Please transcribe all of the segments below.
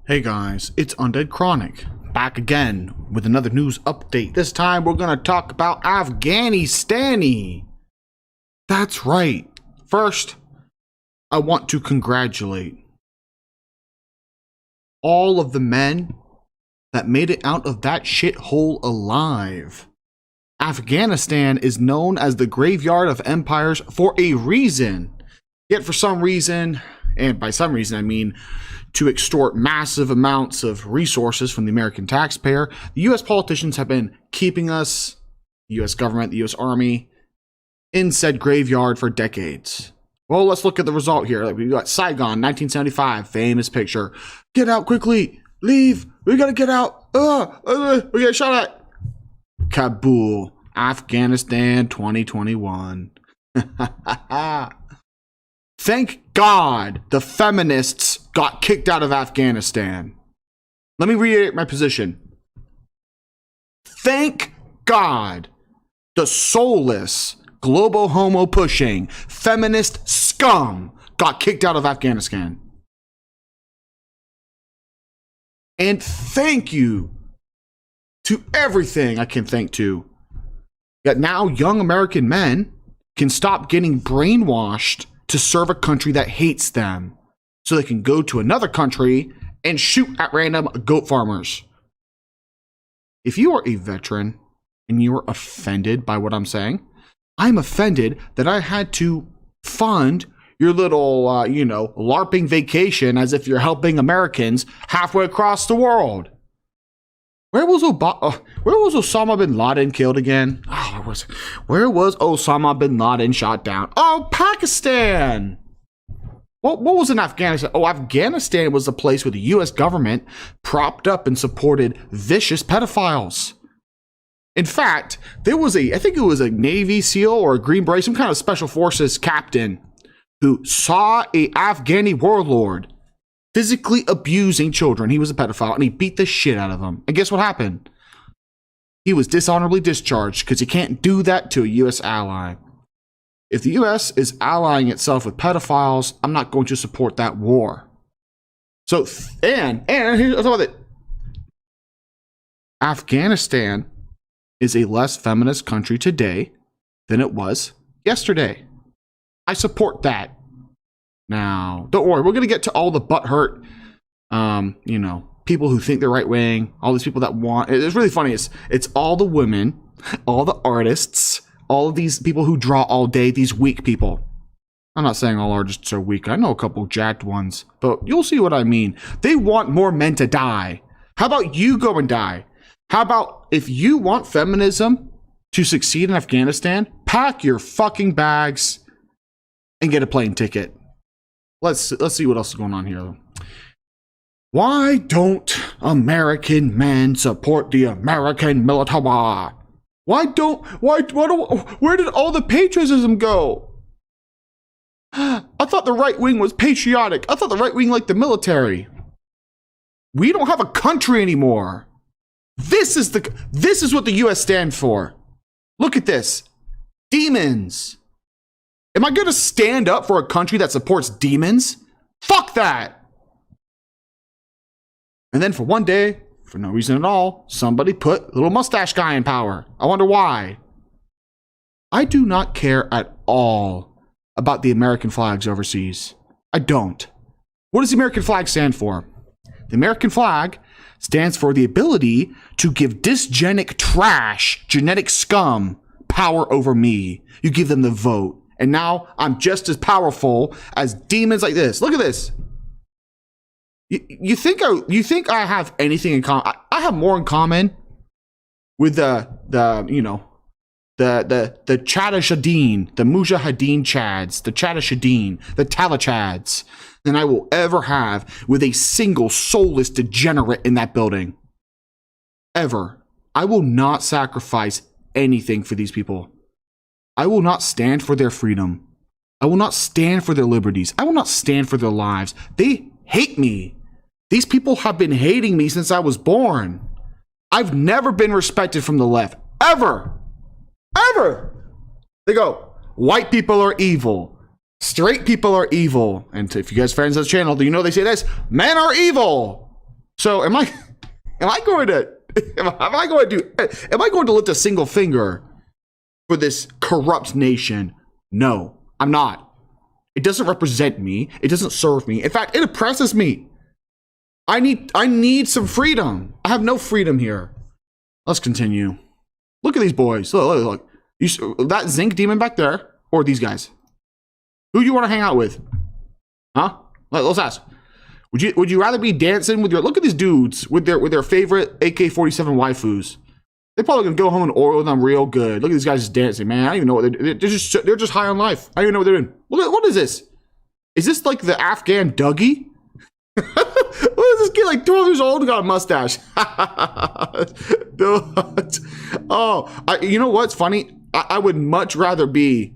Hey guys, it's Undead Chronic, back again with another news update. This time we're gonna talk about Afghanistan. That's right. First, I want to congratulate all of the men that made it out of that shithole alive. Afghanistan is known as the graveyard of empires for a reason. Yet for some reason, and by some reason I mean to extort massive amounts of resources from the American taxpayer, the US politicians have been keeping us, the US government, the US Army, in said graveyard for decades. Well, let's look at the result here. Like, we got Saigon, 1975, famous picture. Get out quickly, leave, we gotta get out, we get shot at. Kabul, Afghanistan, 2021. Thank God the feminists got kicked out of Afghanistan. Let me reiterate my position. Thank God the soulless, globo homo pushing, feminist scum got kicked out of Afghanistan. And thank you to everything I can thank to, that now young American men can stop getting brainwashed to serve a country that hates them, so they can go to another country and shoot at random goat farmers. If you are a veteran and you are offended by what I'm saying, I'm offended that I had to fund your little, LARPing vacation as if you're helping Americans halfway across the world. Where was Osama bin Laden killed again? Where was Osama bin Laden shot down? Oh, Pakistan! What was in Afghanistan? Oh, Afghanistan was the place where the US government propped up and supported vicious pedophiles. In fact, I think it was a Navy SEAL or a Green Beret, some kind of special forces captain who saw a Afghani warlord physically abusing children. He was a pedophile and he beat the shit out of them. And guess what happened? He was dishonorably discharged because you can't do that to a US ally. If the US is allying itself with pedophiles, I'm not going to support that war. So, and here's the other thing. Afghanistan is a less feminist country today than it was yesterday. I support that. Now, don't worry, we're going to get to all the butthurt, people who think they're right wing, all these people that want, it's really funny, it's all the women, all the artists, all of these people who draw all day, these weak people. I'm not saying all artists are weak. I know a couple jacked ones, but you'll see what I mean. They want more men to die. How about you go and die? How about if you want feminism to succeed in Afghanistan, pack your fucking bags and get a plane ticket. Let's see what else is going on here. Why don't American men support the American military? Where did all the patriotism go? I thought the right wing was patriotic. I thought the right wing liked the military. We don't have a country anymore. This is what the US stands for. Look at this. Demons. Am I going to stand up for a country that supports demons? Fuck that. And then for one day, for no reason at all, somebody put a little mustache guy in power. I wonder why. I do not care at all about the American flags overseas. I don't. What does the American flag stand for? The American flag stands for the ability to give dysgenic trash, genetic scum, power over me. You give them the vote. And now I'm just as powerful as demons like this. Look at this. You think I have anything in common? I have more in common with the Chadashadeen, the Mujahideen Chads, the Chadashadeen, the Talachads, than I will ever have with a single soulless degenerate in that building. Ever. I will not sacrifice anything for these people. I will not stand for their freedom. I will not stand for their liberties. I will not stand for their lives. They hate me. These people have been hating me since I was born. I've never been respected from the left. Ever. Ever. They go, white people are evil. Straight people are evil. And if you guys are fans of this channel, do you know they say this? Men are evil. So am I going to lift a single finger for this corrupt nation? No, I'm not. It doesn't represent me. It doesn't serve me. In fact, it oppresses me. I need some freedom. I have no freedom here. Let's continue. Look at these boys. Look. That zinc demon back there, or these guys? Who do you want to hang out with? Huh? Let's ask. Would you rather be dancing with your, look at these dudes with their favorite AK-47 waifus. They're probably gonna go home and oil them real good. Look at these guys just dancing, man. I don't even know what they're just high on life. I don't even know what they're doing. What is this? Is this like the Afghan Dougie? What is this kid, like 12 years old, got a mustache? You know what's funny? I would much rather be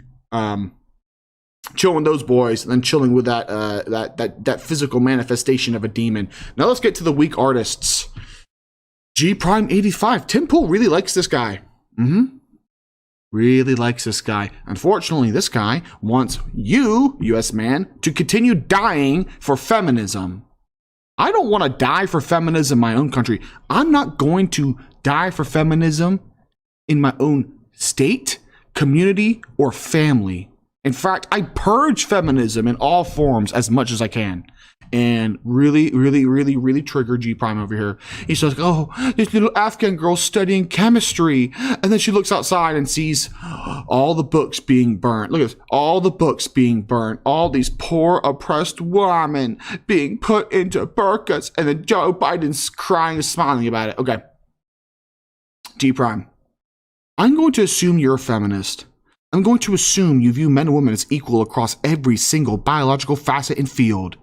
chilling with those boys than chilling with that physical manifestation of a demon. Now let's get to the weak artists. G Prime 85. Tim Pool really likes this guy. Really likes this guy. Unfortunately, this guy wants you, US man, to continue dying for feminism. I don't want to die for feminism in my own country. I'm not going to die for feminism in my own state, community, or family. In fact, I purge feminism in all forms as much as I can. And really trigger G Prime over here. He's like, oh, this little Afghan girl studying chemistry. And then she looks outside and sees all the books being burnt. Look at this, all the books being burnt. All these poor oppressed women being put into burqas. And then Joe Biden's crying and smiling about it. Okay. G Prime, I'm going to assume you're a feminist. I'm going to assume you view men and women as equal across every single biological facet and field.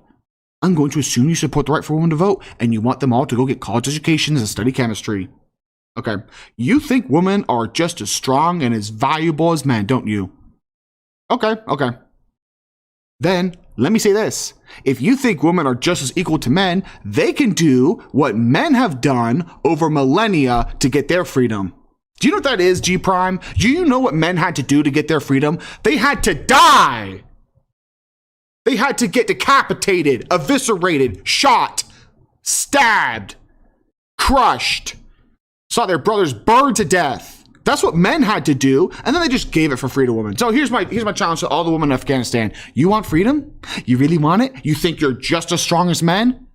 I'm going to assume you support the right for women to vote, and you want them all to go get college educations and study chemistry. Okay. You think women are just as strong and as valuable as men, don't you? Okay. Then, let me say this. If you think women are just as equal to men, they can do what men have done over millennia to get their freedom. Do you know what that is, G Prime? Do you know what men had to do to get their freedom? They had to die. They had to get decapitated, eviscerated, shot, stabbed, crushed, saw their brothers burned to death. That's what men had to do, and then they just gave it for free to women. So here's my challenge to all the women in Afghanistan. You want freedom? You really want it? You think you're just as strong as men?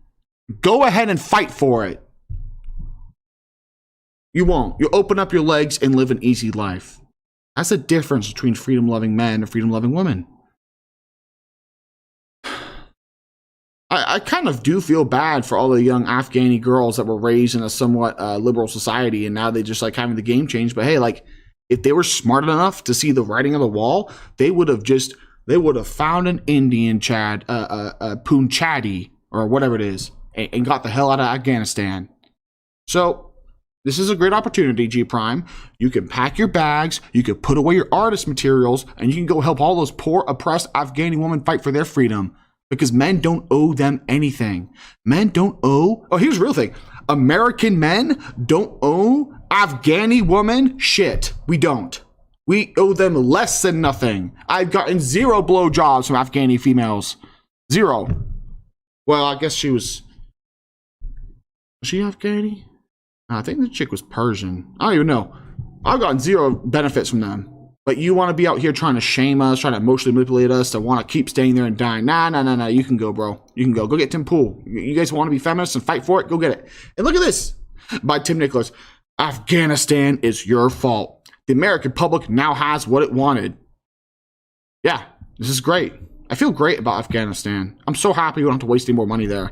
Go ahead and fight for it. You won't. You'll open up your legs and live an easy life. That's the difference between freedom-loving men and freedom-loving women. I kind of do feel bad for all the young Afghani girls that were raised in a somewhat liberal society, and now they just like having the game change. But hey, like if they were smart enough to see the writing on the wall, they would have found an Indian Chad, Punjabi or whatever it is, and got the hell out of Afghanistan. So this is a great opportunity, G Prime. You can pack your bags, you can put away your artist materials, and you can go help all those poor, oppressed Afghani women fight for their freedom. Because men don't owe them anything. Men don't owe... Oh, here's the real thing. American men don't owe Afghani women shit. We don't. We owe them less than nothing. I've gotten 0 blowjobs from Afghani females. 0. Well, I guess she was... Was she Afghani? I think the chick was Persian. I don't even know. I've gotten 0 benefits from them. But you want to be out here trying to shame us, trying to emotionally manipulate us, to want to keep staying there and dying. Nah. You can go, bro. You can go. Go get Tim Pool. You guys want to be feminists and fight for it? Go get it. And look at this. By Tim Nicholas. Afghanistan is your fault. The American public now has what it wanted. Yeah, this is great. I feel great about Afghanistan. I'm so happy we don't have to waste any more money there.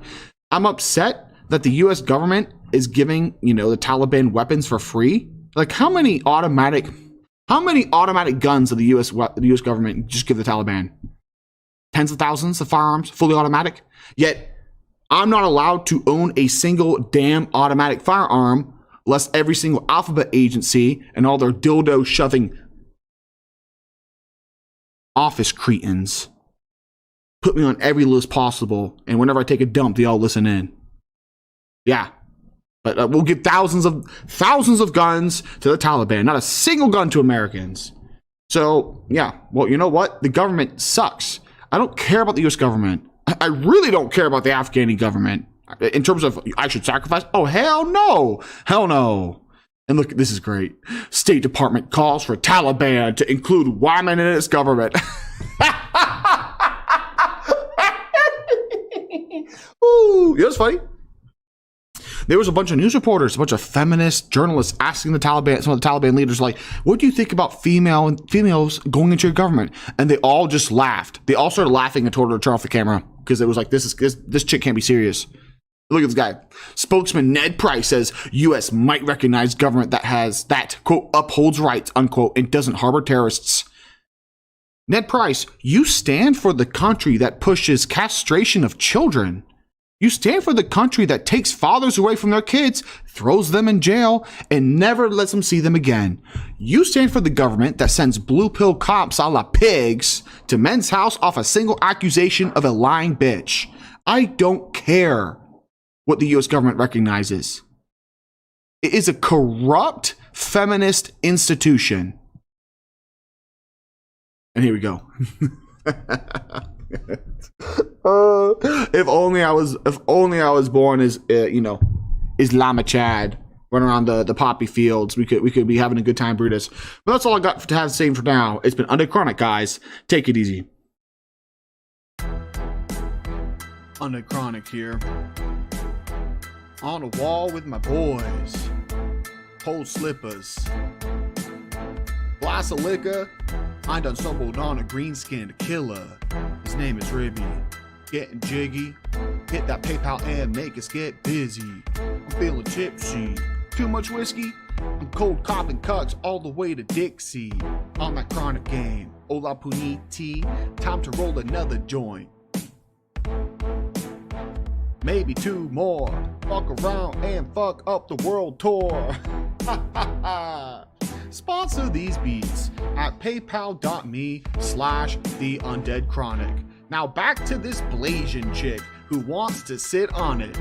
I'm upset that the U.S. government is giving, the Taliban weapons for free. Like, how many automatic guns did the U.S. government just give the Taliban? Tens of thousands of firearms, fully automatic? Yet, I'm not allowed to own a single damn automatic firearm lest every single alphabet agency and all their dildo-shoving office cretins put me on every list possible, and whenever I take a dump, they all listen in. Yeah. But we'll give thousands of guns to the Taliban, not a single gun to Americans. So, yeah, well, you know what? The government sucks. I don't care about the U.S. government. I really don't care about the Afghani government. In terms of I should sacrifice? Oh, hell no. Hell no. And look, this is great. State Department calls for Taliban to include women in its government. Ooh, you know what's funny? There was a bunch of news reporters, a bunch of feminist journalists asking the Taliban, some of the Taliban leaders, like, what do you think about females going into your government? And they all just laughed. They all started laughing and told her to turn off the camera because it was like, this chick can't be serious. Look at this guy. Spokesman Ned Price says U.S. might recognize government that, quote, upholds rights, unquote, and doesn't harbor terrorists. Ned Price, you stand for the country that pushes castration of children. You stand for the country that takes fathers away from their kids, throws them in jail, and never lets them see them again. You stand for the government that sends blue pill cops a la pigs to men's house off a single accusation of a lying bitch. I don't care what the U.S. government recognizes. It is a corrupt feminist institution. And here we go. If only I was born as Islama Chad, running around the poppy fields, we could be having a good time, Brutus. But that's all I got to have to say for now. It's been Under Chronic, guys. Take it easy. Under Chronic here. On a wall with my boys. Hold slippers. Glass of liquor. I done stumbled on a green-skinned killer. His name is Ribby. Getting jiggy. Hit that PayPal and make us get busy. I'm feeling tipsy. Too much whiskey? I'm cold copping cucks all the way to Dixie. On that chronic game. Hola puniti. Time to roll another joint. Maybe two more. Fuck around and fuck up the world tour. Sponsor these beats at paypal.me/theundeadchronic. Now back to this Blasian chick who wants to sit on it.